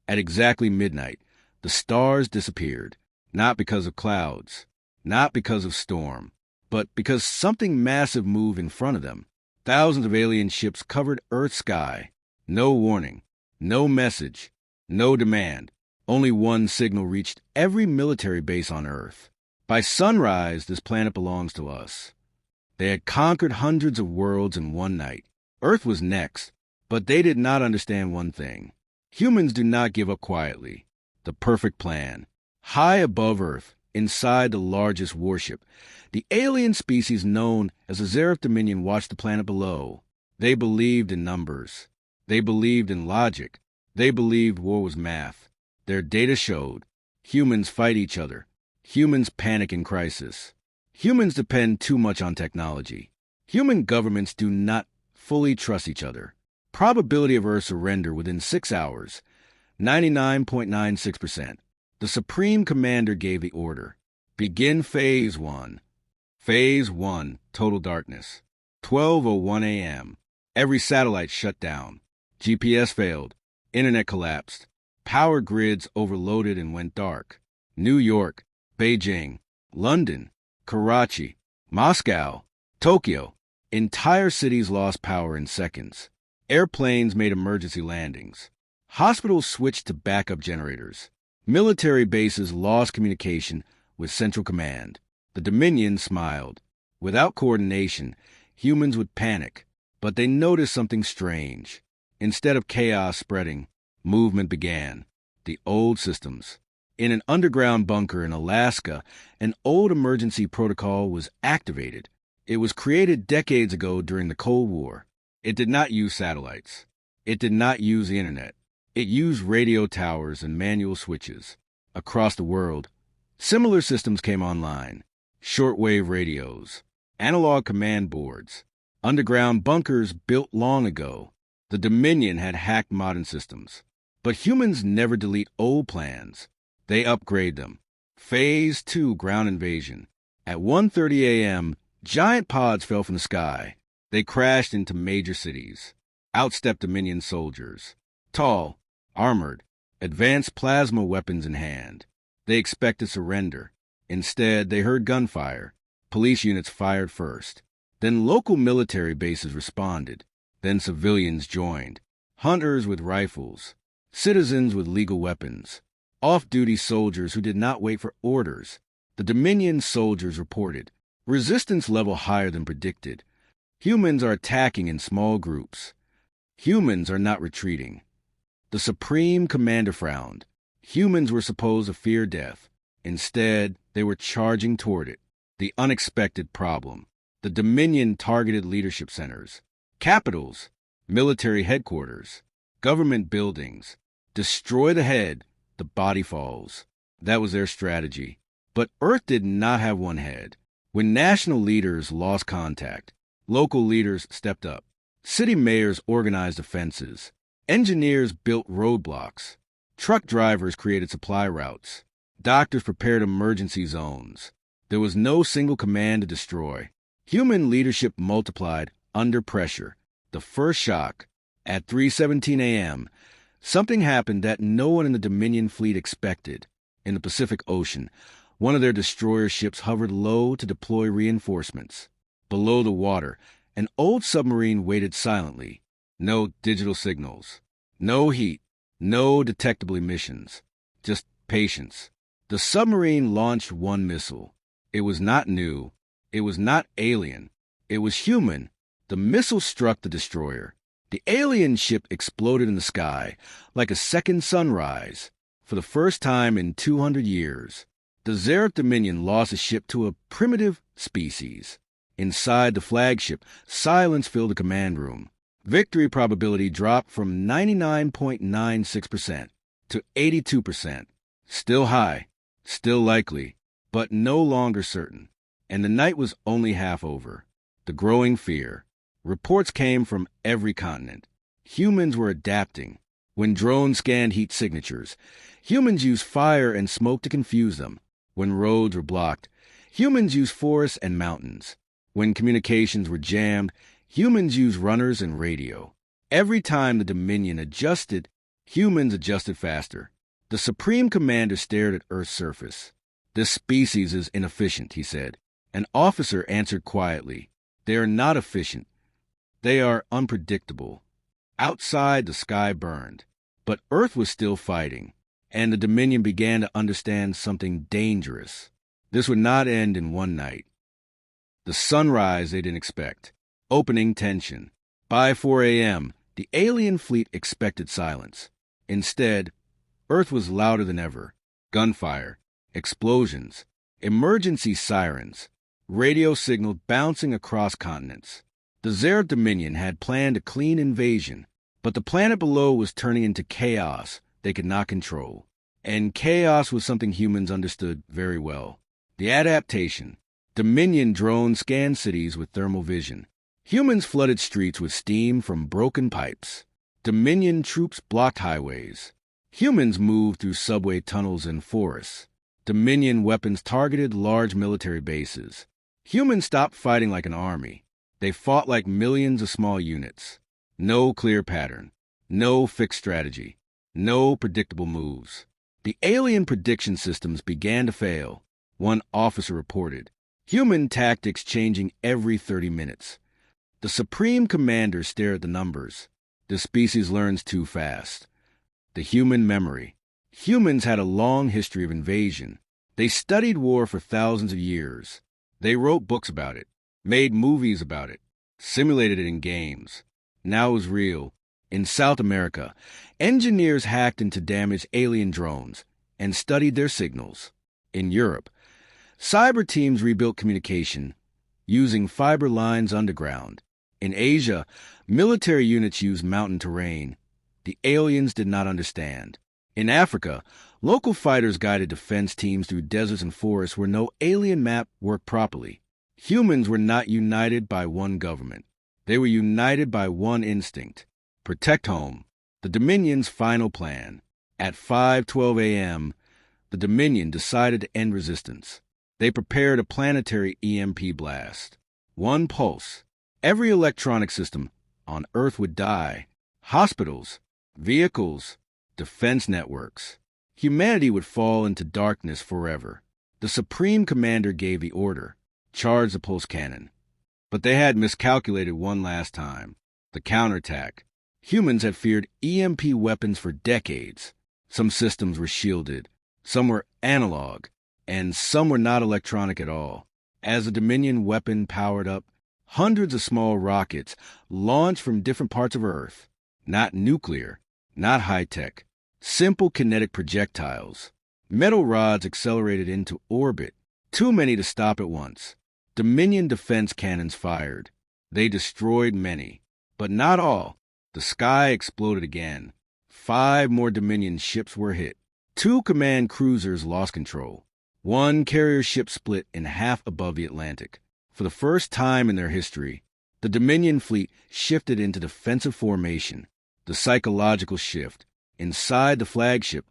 At exactly midnight, the stars disappeared, not because of clouds, not because of storm, but because something massive moved in front of them. Thousands of alien ships covered Earth's sky. No warning, no message, no demand. Only one signal reached every military base on Earth. By sunrise, this planet belongs to us. They had conquered hundreds of worlds in one night. Earth was next, but they did not understand one thing. Humans do not give up quietly. The perfect plan. High above Earth, inside the largest warship, the alien species known as the Zereth Dominion watched the planet below. They believed in numbers. They believed in logic. They believed war was math. Their data showed humans fight each other. Humans panic in crisis. Humans depend too much on technology. Human governments do not fully trust each other. Probability of Earth surrender within 6 hours, 99.96%. The Supreme Commander gave the order. Begin Phase 1. Phase 1, total darkness. 12:01 a.m. Every satellite shut down. GPS failed. Internet collapsed. Power grids overloaded and went dark. New York, Beijing, London, Karachi, Moscow, Tokyo. Entire cities lost power in seconds. Airplanes made emergency landings. Hospitals switched to backup generators. Military bases lost communication with Central Command. The Dominion smiled. Without coordination, humans would panic, but they noticed something strange. Instead of chaos spreading, movement began. The old systems. In an underground bunker in Alaska, an old emergency protocol was activated. It was created decades ago during the Cold War. It did not use satellites. It did not use the internet. It used radio towers and manual switches. Across the world, similar systems came online. Shortwave radios, analog command boards, underground bunkers built long ago. The Dominion had hacked modern systems. But humans never delete old plans. They upgrade them. Phase 2 ground invasion. At 1:30 a.m., giant pods fell from the sky. They crashed into major cities. Out stepped Dominion soldiers. Tall, armored, advanced plasma weapons in hand. They expected surrender. Instead, they heard gunfire. Police units fired first. Then local military bases responded. Then civilians joined. Hunters with rifles. Citizens with legal weapons. Off-duty soldiers who did not wait for orders. The Dominion soldiers reported. Resistance level higher than predicted. Humans are attacking in small groups. Humans are not retreating. The Supreme Commander frowned. Humans were supposed to fear death. Instead, they were charging toward it. The unexpected problem. The Dominion targeted leadership centers, capitals, military headquarters, government buildings. Destroy the head, the body falls. That was their strategy. But Earth did not have one head. When national leaders lost contact, local leaders stepped up. City mayors organized offenses. Engineers built roadblocks. Truck drivers created supply routes. Doctors prepared emergency zones. There was no single command to destroy. Human leadership multiplied under pressure. The first shock. At 3:17 a.m., something happened that no one in the Dominion fleet expected. In the Pacific Ocean, one of their destroyer ships hovered low to deploy reinforcements. Below the water, an old submarine waited silently. No digital signals. No heat. No detectable emissions. Just patience. The submarine launched one missile. It was not new. It was not alien. It was human. The missile struck the destroyer. The alien ship exploded in the sky like a second sunrise. For the first time in 200 years, the Zereth Dominion lost a ship to a primitive species. Inside the flagship, silence filled the command room. Victory probability dropped from 99.96% to 82%. Still high, still likely, but no longer certain. And the night was only half over. The growing fear. Reports came from every continent. Humans were adapting. When drones scanned heat signatures, humans used fire and smoke to confuse them. When roads were blocked, humans used forests and mountains. When communications were jammed, humans used runners and radio. Every time the Dominion adjusted, Humans adjusted faster. The Supreme Commander stared at Earth's surface. "This species is inefficient," he said. An officer answered quietly, "They are not efficient. They are unpredictable." Outside, the sky burned. But Earth was still fighting, and the Dominion began to understand something dangerous. This would not end in one night. The sunrise they didn't expect. Opening tension. By 4 a.m., the alien fleet expected silence. Instead, Earth was louder than ever. Gunfire, explosions, emergency sirens, radio signals bouncing across continents. The Xerath Dominion had planned a clean invasion, but the planet below was turning into chaos they could not control. And chaos was something humans understood very well. The adaptation. Dominion drones scanned cities with thermal vision. Humans flooded streets with steam from broken pipes. Dominion troops blocked highways. Humans moved through subway tunnels and forests. Dominion weapons targeted large military bases. Humans stopped fighting like an army. They fought like millions of small units. No clear pattern. No fixed strategy. No predictable moves. The alien prediction systems began to fail. One officer reported. Human tactics changing every 30 minutes. The Supreme Commander stared at the numbers. The species learns too fast. The human memory. Humans had a long history of invasion. They studied war for thousands of years. They wrote books about it, made movies about it, simulated it in games. Now it was real. In South America, engineers hacked into damaged alien drones and studied their signals. In Europe, cyber teams rebuilt communication using fiber lines underground. In Asia, military units used mountain terrain. The aliens did not understand. In Africa, local fighters guided defense teams through deserts and forests where no alien map worked properly. Humans were not united by one government. They were united by one instinct. Protect home. The Dominion's final plan. At 5:12 a.m., the Dominion decided to end resistance. They prepared a planetary EMP blast. One pulse. Every electronic system on Earth would die. Hospitals, vehicles, defense networks. Humanity would fall into darkness forever. The Supreme Commander gave the order. Charge the pulse cannon. But they had miscalculated one last time. The counterattack. Humans had feared EMP weapons for decades. Some systems were shielded. Some were analog. And some were not electronic at all. As the Dominion weapon powered up, hundreds of small rockets launched from different parts of Earth. Not nuclear, not high-tech. Simple kinetic projectiles. Metal rods accelerated into orbit. Too many to stop at once. Dominion defense cannons fired. They destroyed many, but not all. The sky exploded again. 5 more Dominion ships were hit. 2 command cruisers lost control. 1 carrier ship split in half above the Atlantic. For the first time in their history, the Dominion fleet shifted into defensive formation. The psychological shift. Inside the flagship,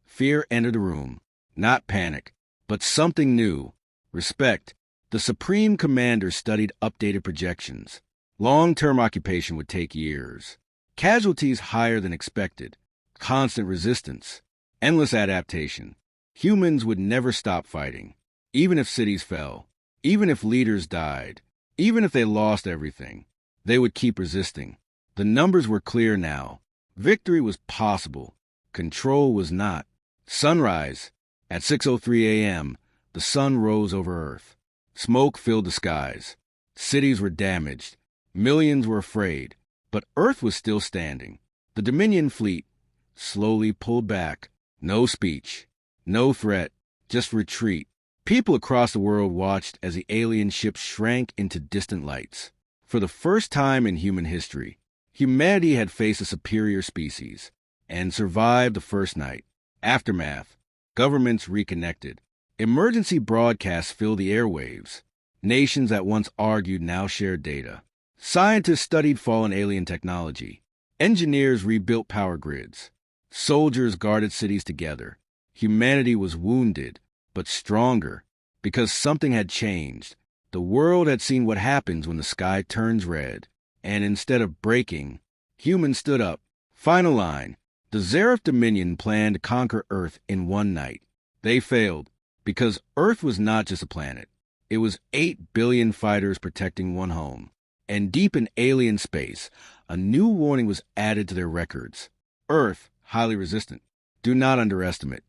fear entered the room. Not panic, but something new. Respect. The Supreme Commander studied updated projections. Long-term occupation would take years. Casualties higher than expected. Constant resistance. Endless adaptation. Humans would never stop fighting, even if cities fell, even if leaders died, even if they lost everything. They would keep resisting. The numbers were clear now. Victory was possible. Control was not. Sunrise. At 6:03 a.m., the sun rose over Earth. Smoke filled the skies. Cities were damaged. Millions were afraid. But Earth was still standing. The Dominion fleet slowly pulled back. No speech. No threat. Just retreat. People across the world watched as the alien ships shrank into distant lights. For the first time in human history, humanity had faced a superior species and survived the first night. Aftermath. Governments reconnected. Emergency broadcasts filled the airwaves. Nations that once argued now shared data. Scientists studied fallen alien technology. Engineers rebuilt power grids. Soldiers guarded cities together. Humanity was wounded, but stronger, because something had changed. The world had seen what happens when the sky turns red. And instead of breaking, humans stood up. Final line. The Zareth Dominion planned to conquer Earth in one night. They failed, because Earth was not just a planet. It was 8 billion fighters protecting one home. And deep in alien space, a new warning was added to their records. Earth, highly resistant. Do not underestimate.